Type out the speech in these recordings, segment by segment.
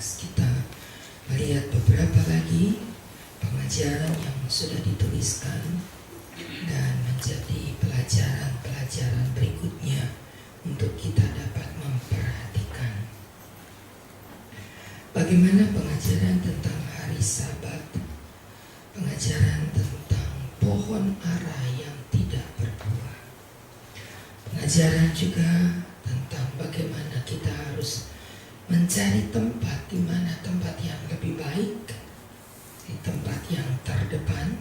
Kita melihat beberapa lagi pengajaran yang sudah dituliskan dan menjadi pelajaran-pelajaran berikutnya untuk kita dapat memperhatikan bagaimana pengajaran tentang hari Sabat, pengajaran tentang pohon ara yang tidak berbuah, pengajaran juga tentang bagaimana kita harus mencari tempat di mana tempat yang lebih baik, di tempat yang terdepan,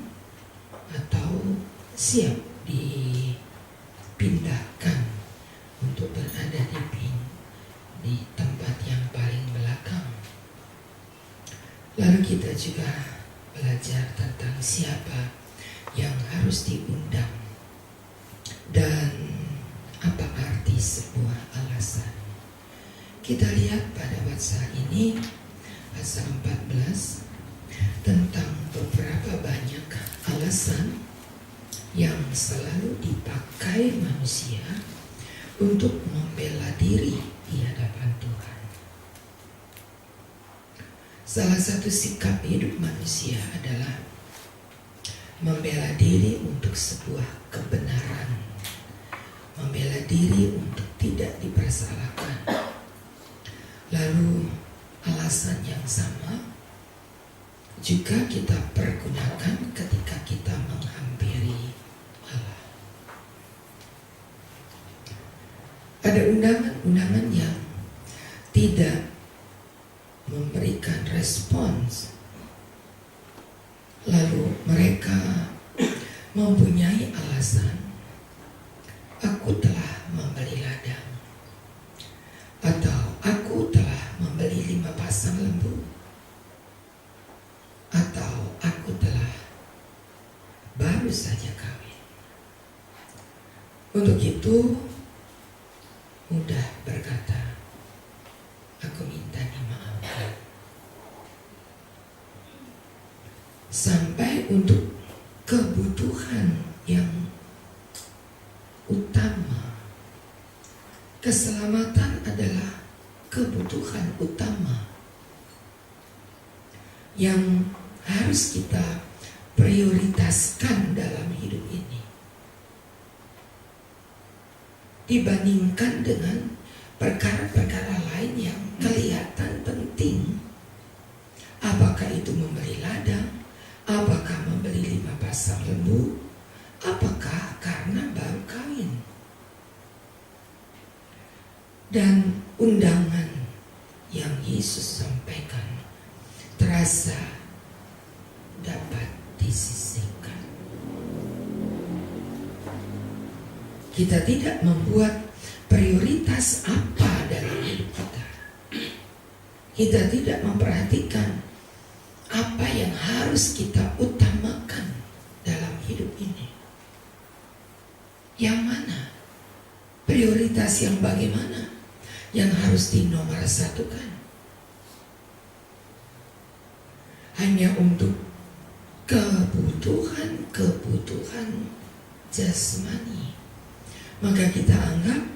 atau siap dipindahkan untuk berada di tempat yang paling belakang. Lalu kita juga belajar tentang siapa yang harus diundang dan apa arti sebuah alasan. Kita lihat pada pasal ini, pasal 14, tentang beberapa banyak alasan yang selalu dipakai manusia untuk membela diri di hadapan Tuhan. Salah satu sikap hidup manusia adalah membela diri untuk sebuah kebenaran, membela diri untuk tidak dipersalahkan. Lalu alasan yang sama juga kita pergunakan ketika kita menghampiri Allah. Ada undangan-undangan yang tidak memberikan respons. Lalu mereka mempunyai alasan, aku telah membeli ladang, atau aku telah membeli 5 pasang lembu, atau aku telah baru saja kawin. Untuk itu mudah berkata, aku minta dimaafkan. Sampai untuk kebutuhan yang utama, keselamatan adalah kebutuhan utama yang harus kita prioritaskan dalam hidup ini, dibandingkan dengan perkara-perkara lain yang kelihatan penting. Apakah itu membeli ladang, apakah membeli 5 pasang lembu, apakah karena baru kawin. Dan undangan yang Yesus sampaikan terasa dapat disisihkan. Kita tidak membuat prioritas apa dalam hidup kita. Kita tidak memperhatikan apa yang harus kita utamakan dalam hidup ini. Yang mana? Prioritas yang bagaimana yang harus dinomorsatukan? Hanya untuk kebutuhan jasmani, maka kita anggap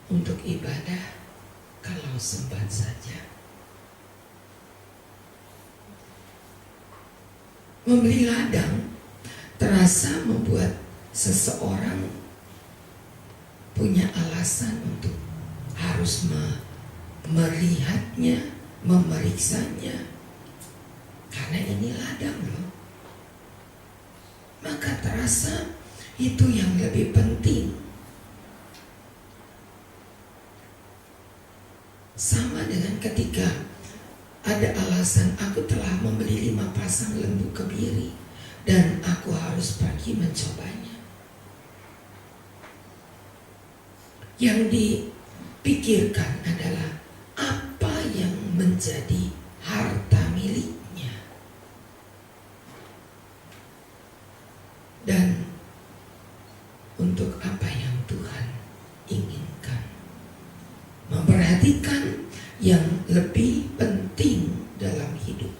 untuk ibadah kalau sempat saja. Membeli ladang terasa membuat seseorang punya alasan untuk harus melihatnya, memeriksanya, karena ini ladang loh. Maka terasa itu yang lebih penting. Sama dengan ketika ada alasan, aku telah membeli 5 pasang lembu kebiri dan aku harus pergi mencobanya. Yang dipikirkan adalah apa yang menjadi harta miliknya. Dan untuk apa yang Tuhan inginkan. Memperhatikan yang lebih penting dalam hidup.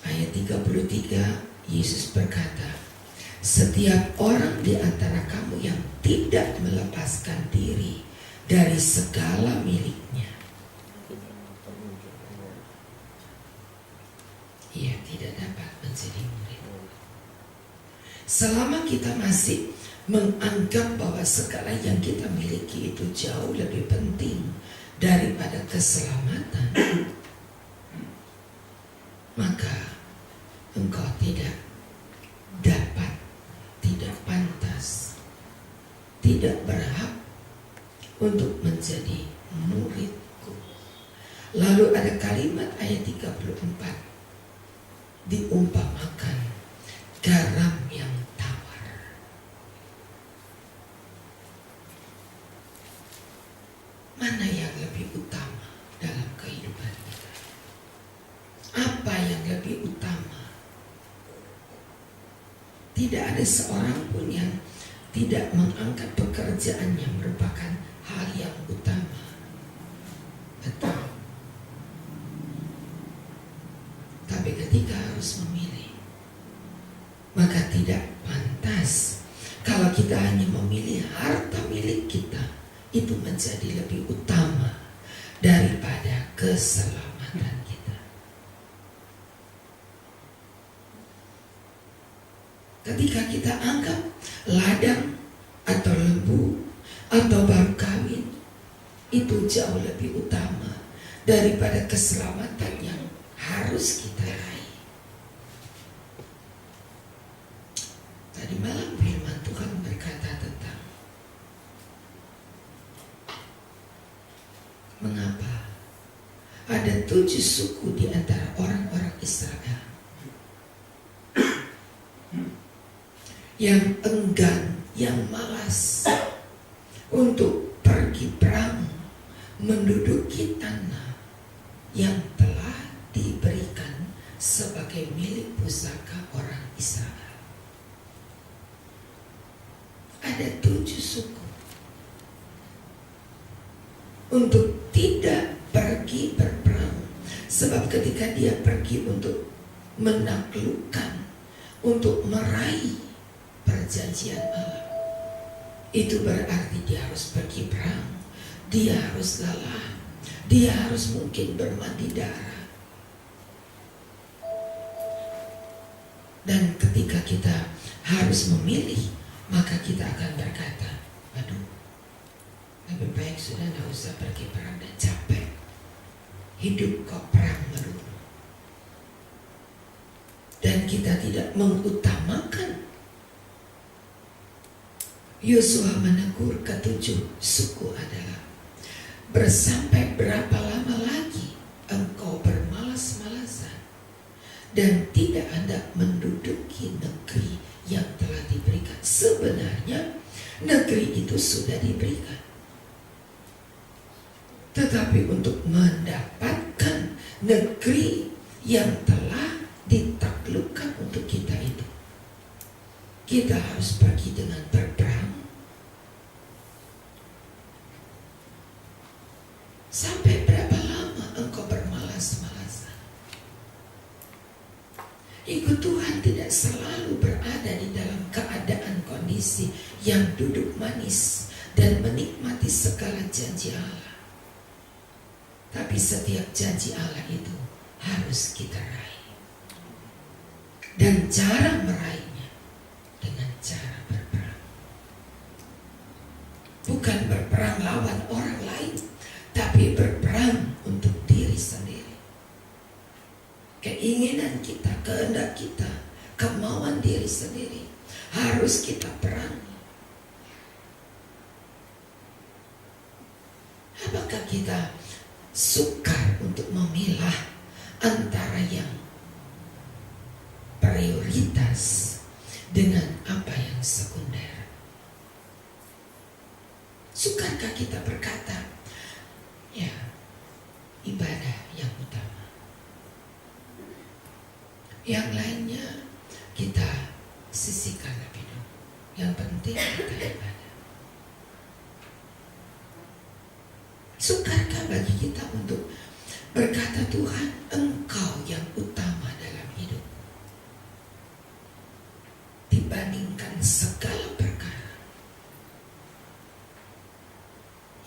Ayat 33, Yesus berkata, setiap orang di antara kamu yang tidak melepaskan diri dari segala miliknya masih menganggap bahwa segala yang kita miliki itu jauh lebih penting daripada keselamatan, maka engkau tidak dapat, tidak pantas, tidak berhak untuk menjadi muridku. Lalu ada kalimat ayat 34, diumpamakan garam yang tawar. Mana yang lebih utama dalam kehidupan kita? Apa yang lebih utama? Tidak ada seorang pun yang tidak mengangkat pekerjaan yang merupakan hal yang utama. Betul. Tapi ketika harus memilih, maka tidak pantas kalau kita hanya memilih harta milik kita itu menjadi lebih utama daripada keselamatan kita. Ketika kita anggap ladang atau lembu atau baru kawin itu jauh lebih utama daripada keselamatan yang harus kita raih. Tadi malam firman Tuhan berkata tentang mengapa ada 7 suku di antara orang-orang Israel yang enggan, yang malas untuk pergi perang, menduduki tanah yang telah diberikan sebagai milik pusaka orang Israel. Ada 7 suku untuk tidak pergi berperang, sebab ketika dia pergi untuk menaklukkan, untuk meraih perjanjian Allah, itu berarti dia harus pergi perang, dia harus lelah, dia harus mungkin bermandi darah. Dan ketika kita harus memilih, maka kita akan berkata, aduh, lebih baik sudah tidak usah pergi perang dan capek. Hidup kok perang melulu. Dan kita tidak mengutamakan. Yosua menegur ke-7 suku adalah, bersampai berapa lama lagi engkau bermalas-malasan dan tidak hendak menduduki negeri yang telah diberikan. Sebenarnya negeri itu sudah diberikan, tetapi untuk mendapatkan negeri yang telah ditaklukkan untuk kita itu, kita harus pergi dengan berperang. Sampai berapa lama engkau bermalas-malasan? Ikut Tuhan tidak selalu berada di dalam keadaan kondisi yang duduk manis dan menikmati segala janji Allah. Tapi setiap janji Allah itu harus kita raih. Dan cara meraihnya dengan cara berperang. Bukan berperang lawan orang lain, tapi berperang untuk diri sendiri. Keinginan kita, kehendak kita, kemauan diri sendiri harus kita perangi. Apakah kita sukar untuk memilah antara yang prioritas dengan apa yang sekunder? Sukarkah kita berkata, ya, ibadah yang utama, yang lainnya kita sisihkan lebih dulu, yang penting kita ibadah? Sukarkah bagi kita untuk berkata, Tuhan, Engkau yang utama dalam hidup dibandingkan segala perkara?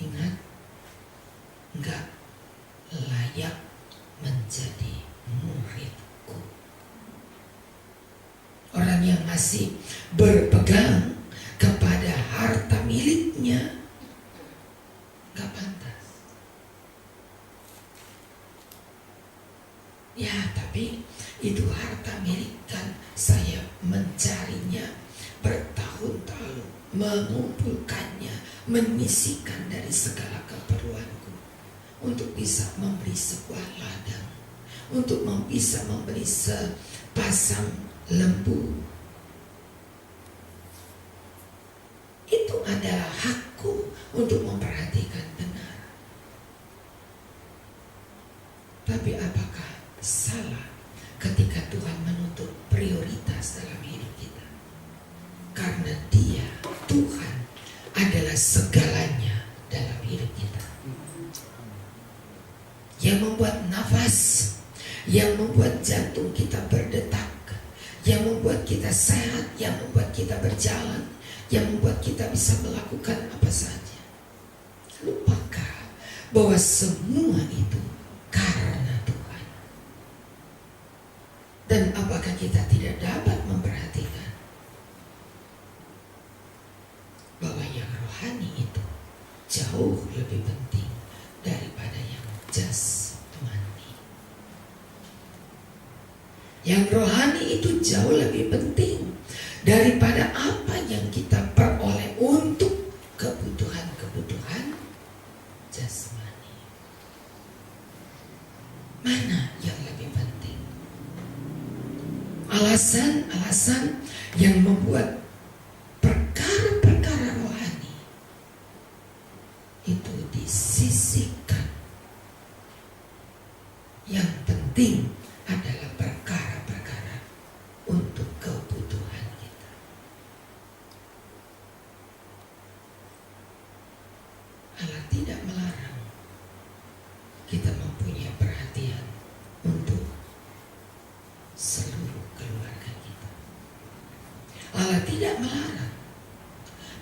Ingat, enggak layak menjadi muridku. Orang yang masih berpegang gak pantas. Ya, tapi itu harta milik kan. Saya mencarinya bertahun-tahun, mengumpulkannya, menyisihkan dari segala keperluanku untuk bisa membeli sebuah ladang, untuk bisa membeli sepasang lembu. Itu adalah hakku untuk memperhatikan benar. Tapi apakah salah ketika Tuhan menuntut prioritas dalam hidup kita? Karena Dia, Tuhan, adalah segalanya dalam hidup kita. Yang membuat nafas, yang membuat jantung kita berdetak, yang membuat kita sehat, yang membuat kita berjalan, yang membuat kita bisa melakukan apa saja. Lupakah bahwa semua itu karena Tuhan. Dan apakah kita tidak dapat memperhatikan bahwa yang rohani itu jauh lebih penting daripada yang jasmani. Yang rohani itu jauh lebih penting daripada apa yang kita peroleh untuk kebutuhan-kebutuhan jasmani. Mana yang lebih penting? Alasan-alasan yang membuat perkara-perkara rohani itu disisihkan. Yang penting adalah perkara-perkara untuk kebutuhan kita. Allah tidak melarang kita mempunyai perhatian untuk seluruh keluarga kita. Allah tidak melarang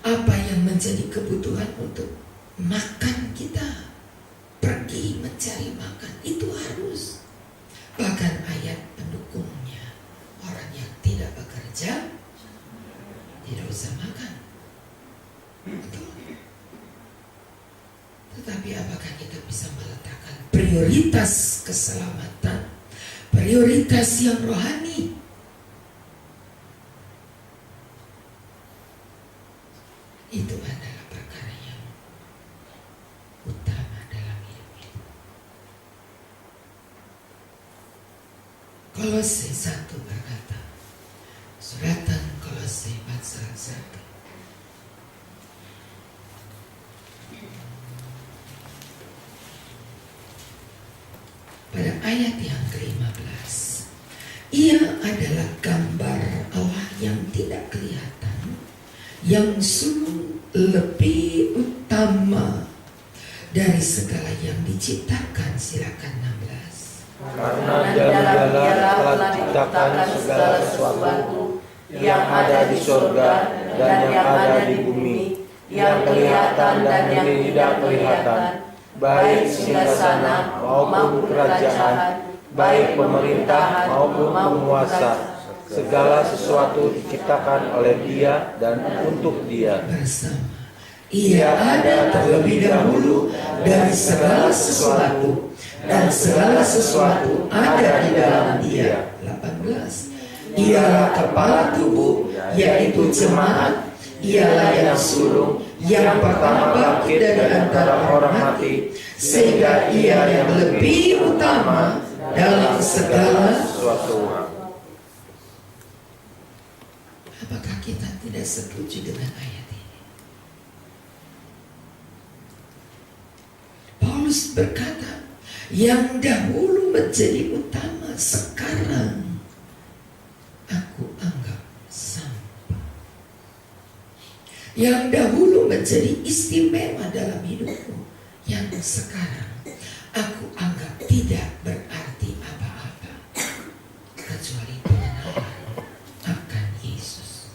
apa yang menjadi kebutuhan untuk makan kita, pergi mencari makan, itu harus. Bahkan ayat pendukungnya, orang yang tidak bekerja tidak usah makan. Betul. Tetapi apakah kita bisa meletakkan prioritas keselamatan, prioritas yang rohani? Itu adalah perkara yang utama dalam hidup kita. Kolose 1 berkata, suratan Kolose pasal 1. Pada ayat yang ke-15, Ia adalah gambar Allah yang tidak kelihatan, yang sungguh lebih utama dari segala yang diciptakan. Silakan 16. Karena dalam Dialah telah diciptakan segala sesuatu yang ada di surga dan yang ada di bumi, yang kelihatan dan yang tidak kelihatan, baik singgasana maupun kerajaan, baik pemerintah maupun penguasa. Segala sesuatu diciptakan oleh Dia dan untuk Dia. Bersama. Ia ada terlebih dahulu dari segala sesuatu, dan segala sesuatu ada di dalam Dia. 18. Ialah kepala tubuh, yaitu jemaat. Ialah yang sulung, yang pertama bangkit dari antara orang mati, sehingga Ia yang lebih utama dalam segala sesuatu. Apakah kita tidak setuju dengan ayat ini? Paulus berkata, yang dahulu menjadi utama sekarang aku anggap sampah. Yang dahulu menjadi istimewa dalam hidupku, yang sekarang aku anggap tidak berarti apa-apa kecuali pengenalan akan Yesus.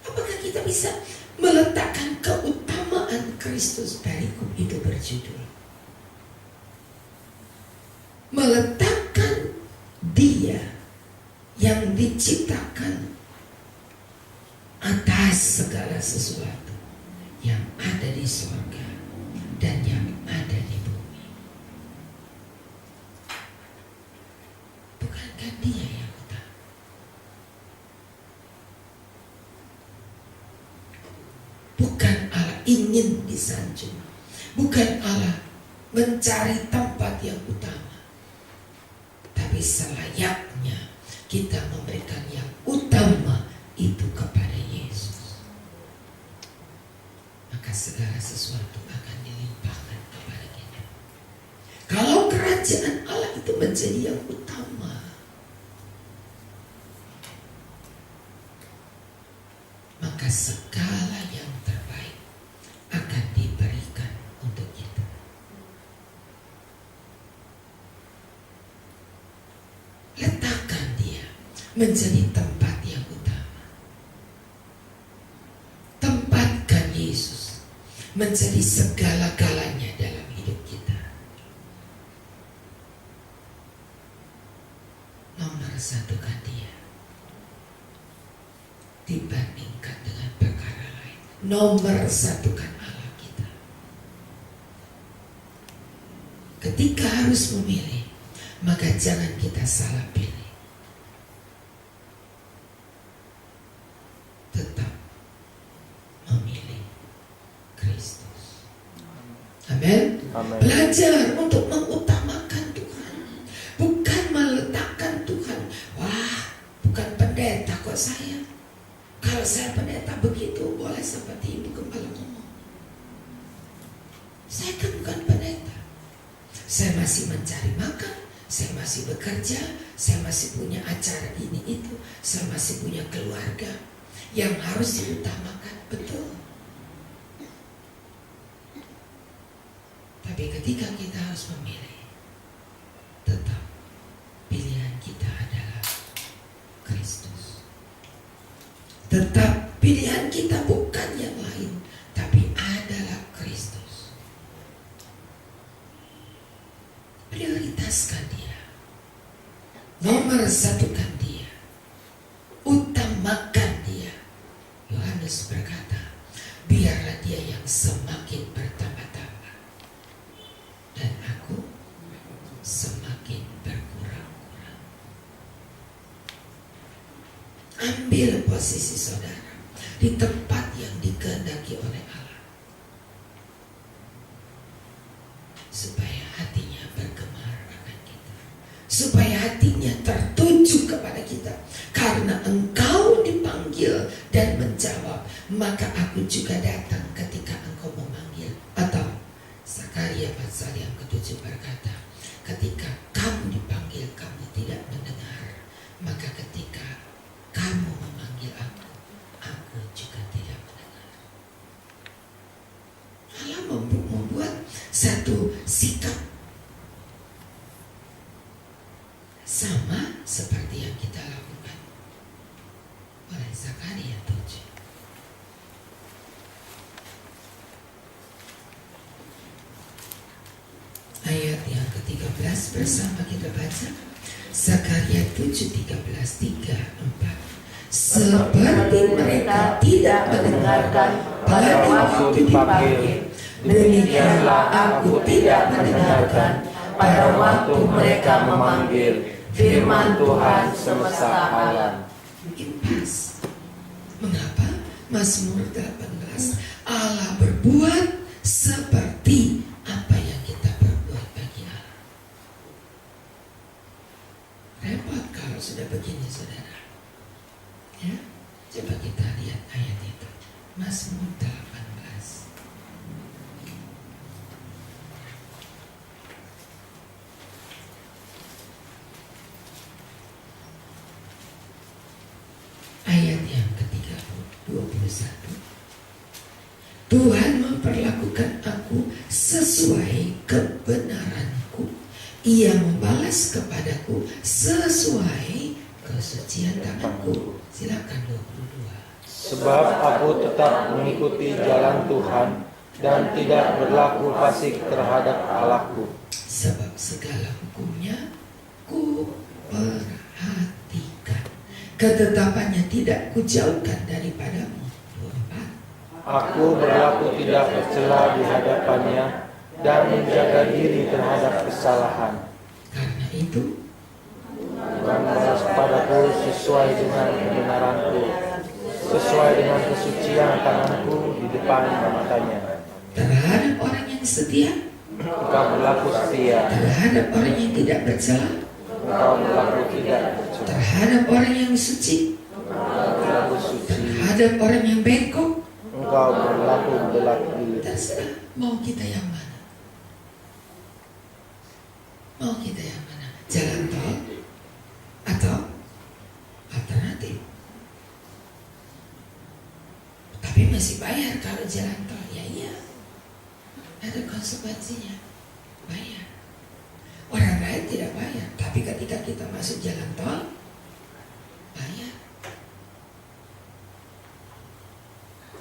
Apakah kita bisa meletakkan keutamaan Kristus? Perikop itu berjudul meletakkan Dia yang diciptakan atas segala sesuatu, yang ada di surga dan yang ada di bumi. Bukankah Dia yang utama? Bukan Allah ingin disanjung, bukan Allah mencari tempat yang utama, tapi selayaknya kita memberikan yang utama itu kepada Yesus. Maka segala sesuatu akan dilimpahkan kepada kita. Kalau kerajaan Allah itu menjadi yang utama, maka segala yang terbaik akan diberikan untuk kita. Letakkan Dia menjadi tempat yang utama. Tempatkan Yesus menjadi segala-galanya dalam hidup kita. Nomor satukan Dia dibandingkan dengan perkara lain. Nomor satukan Allah kita. Ketika harus memilih, maka jangan kita salah pilih. Tetap memilih Kristus. Amin. Belajar untuk mengutamakan Tuhan, bukan meletakkan Tuhan. Wah, bukan pendeta kok saya. Kalau saya pendeta begitu, boleh seperti Ibu Gembala ngomong. Saya kan bukan pendeta. Saya masih mencari makan, saya masih bekerja, saya masih punya acara ini itu, saya masih punya keluarga yang harus diutamakan, betul. Tapi ketika kita harus memilih, tetap pilihan kita adalah Kristus. Tetap pilihan kita bukan yang lain, tapi adalah Kristus. Prioritaskan Dia. Nomor satukan Dia. Utamakan Dia. Yohanes berkata, biarlah Dia yang semakin bertambah-tambah, dan aku semakin berkurang-kurang. Ambil posisi saudara di tempat yang dikehendaki oleh Allah, supaya hatinya bergemar akan kita, supaya hatinya tertuju kepada kita. Karena engkau dipanggil dan menjawab, maka aku juga datang ketika engkau memanggil. Atau Zakaria pasal yang ke-7 berkata, ketika kamu dipanggil kamu tidak mendengar, maka ketika kamu memanggil aku juga tidak mendengar. Allah membuat satu sikap sama seperti yang kita lakukan oleh Zakaria 7. Ayat yang ke-13 bersama kita baca. Zakaria 7:13-4. Seperti mereka tidak mendengarkan pada waktu dipanggil, demikianlah aku tidak mendengarkan pada waktu mereka memanggil, firman Tuhan semesta alam. Impas. Mengapa? Mazmur 18. Allah berbuat seperti apa yang kita berbuat bagi Allah. Repot kalau sudah begini, saudara. Ya, coba kita lihat ayat itu. Mazmur 18. Ayat yang ke-21. Tuhan memperlakukan aku sesuai kebenaranku. Ia membalas kepadaku sesuai kesucian tanganku. Silakan 22. Sebab aku tetap mengikuti jalan Tuhan dan tidak berlaku fasik terhadap Allahku. Sebab segala hukumnya ku perhatikan, ketetapannya tidak kujauhkan daripadamu. 24. Aku berlaku tidak tercela di hadapannya dan menjaga diri terhadap kesalahan. Karena itu, Tuhan balas padaku sesuai dengan kebenaranku, sesuai dengan kesucian tanganku di depan matanya. terhadap orang yang setia, Engkau berlaku setia, terhadap orang yang tidak bercela, Engkau berlaku tidak bercela, terhadap orang yang suci, Engkau berlaku suci, terhadap orang yang bengkok. Engkau berlaku belak beli. Terserah mau kita yang mana. Mau kita yang mana? Jalan tol atau alternatif? Tapi masih bayar kalau jalan tol. Ya iya, ada konsekuensinya. Bayar. Orang lain tidak bayar, tapi ketika kita masuk jalan tol, bayar.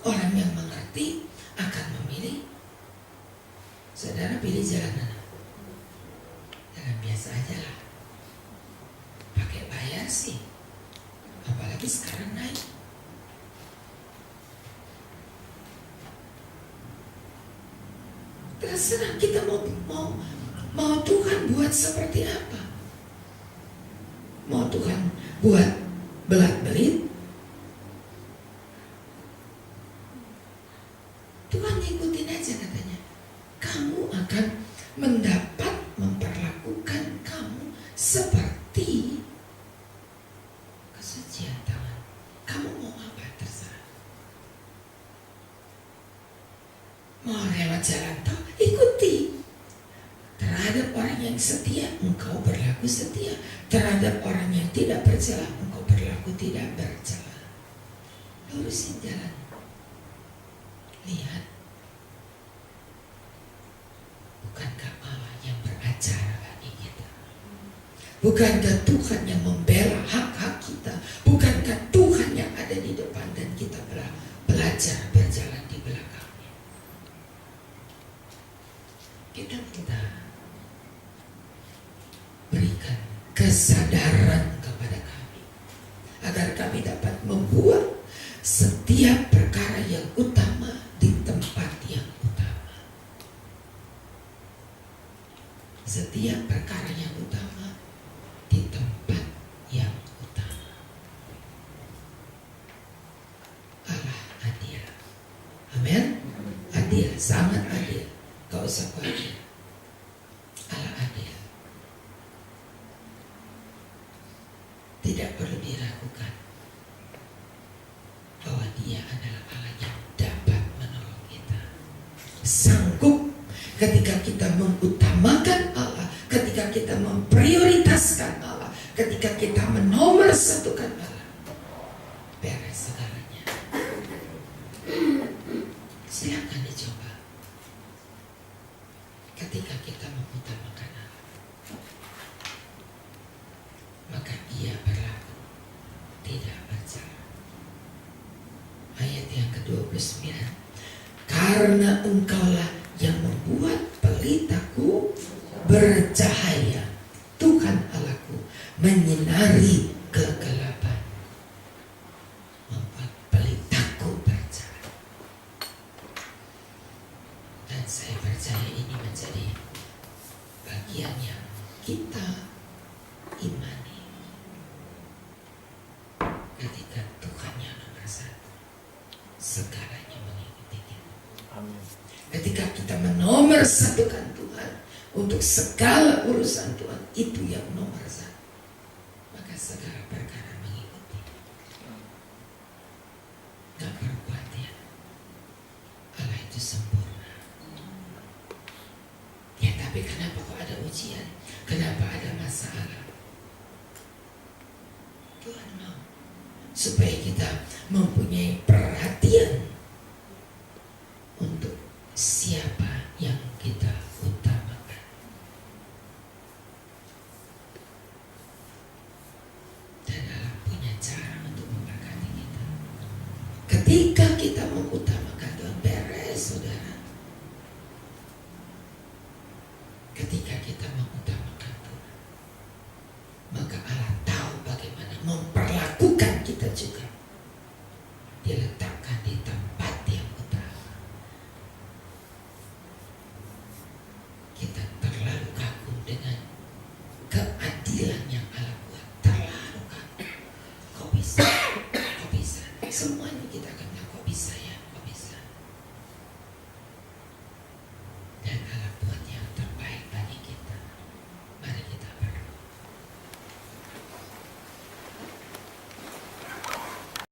Orang yang mengerti akan memilih. Saudara pilih jalan mana? Jalan biasa aja lah. Pakai bayar sih. Apalagi sekarang naik. Terserah kita mau Tuhan buat seperti apa. Mau Tuhan buat belat-belit. Tuhan ikutin aja katanya. Kamu akan mendapat memperlakukan kamu seperti kesucian Tuhan. Kamu mau apa terserah. Mau lewat jalan tol, ikuti. Terhadap orang yang setia, engkau berlaku setia. Terhadap orang yang tidak bercela, engkau berlaku tidak bercela. Lurusin jalan. Lihat, bukankah Allah yang beracara bagi kita? Bukankah Tuhan yang membela hak-hak kita? Bukankah Tuhan yang ada di depan dan kita belajar berjalan di belakangnya? Kita minta berikan kesadaran kepada kami agar kami dapat membuat setiap perkara yang utama di tempat yang utama. Setiap perkara yang utama di tempat yang utama. Allah adil. Amin. Adil, sangat adil. Gak usah khawatir. Allah adil. Tidak perlu diragukan bahwa Dia adalah Allah yang dapat menolong kita. Sanggup ketika kita mengutamakan Allah, ketika kita memprioritaskan Allah, ketika kita menomorsatukan Allah, beres segalanya. Silakan dicoba. Ketika kita mengutamakan Allah, maka Ia berlaku tidak bercela. Ayat yang ke-29. Karena engkaulah yang membuat pelitaku bercahaya, Tuhan Allahku menyinari kegelapan, membuat pelitaku bercahaya. Dan saya percaya ini menjadi bagian yang kita imani. Ketika Tuhan yang nomor satu, segalanya mengikuti kita. Amin. Ketika kita menomorsatukan Tuhan untuk segala urusan Tuhan, itu yang nomor satu, maka segala perkara mengikuti. Gak perlu khawatir, Allah itu sempurna. Ya tapi kenapa kok ada ujian? Kenapa ada masalah? Tuhan mau supaya kita mempunyai perhatian untuk siapa yang kita utamakan. Dan Allah punya cara untuk memberkati kita. Ketika kita mengutamakan Tuhan, beres saudara. Ketika kita mengutamakan Tuhan, maka Allah tahu bagaimana memperlakukan kita juga. Diletakkan di tempat yang utama. keadilan.